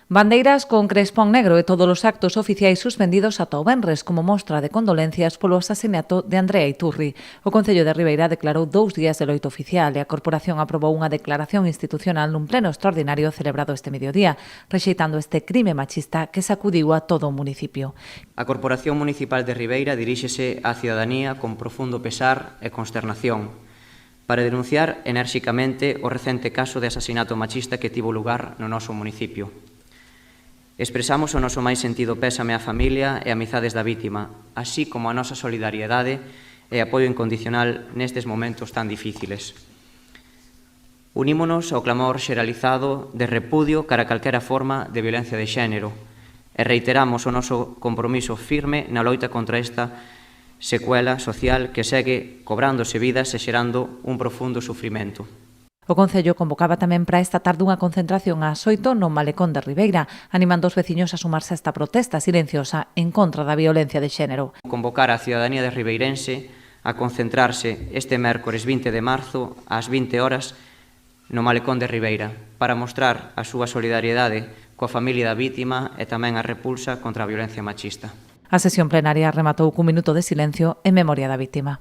Bandeiras con crespón negro e todos os actos oficiais suspendidos ata o venres como mostra de condolencias polo asasinato de Andrea Iturri. O Concello de Ribeira declarou 2 días de loito oficial e a Corporación aprobou unha declaración institucional nun pleno extraordinario celebrado este mediodía, rexeitando este crime machista que sacudiu a todo o municipio. A Corporación Municipal de Ribeira diríxese á cidadanía con profundo pesar e consternación para denunciar enérxicamente o recente caso de asasinato machista que tivo lugar no noso municipio. Expresamos o noso máis sentido pésame á familia e amizades da vítima, así como a nosa solidariedade e apoio incondicional nestes momentos tan difíciles. Unímonos ao clamor xeralizado de repudio cara a calquera forma de violencia de xénero e reiteramos o noso compromiso firme na loita contra esta secuela social que segue cobrándose vidas e xerando un profundo sufrimento. O Concello convocaba tamén para esta tarde unha concentración ás 8 no Malecón de Ribeira, animando os veciños a sumarse a esta protesta silenciosa en contra da violencia de xénero. Convocar a cidadanía de ribeirense a concentrarse este mércores 20 de marzo ás 20 horas no Malecón de Ribeira para mostrar a súa solidariedade coa familia da vítima e tamén a repulsa contra a violencia machista. A sesión plenaria rematou cun minuto de silencio en memoria da vítima.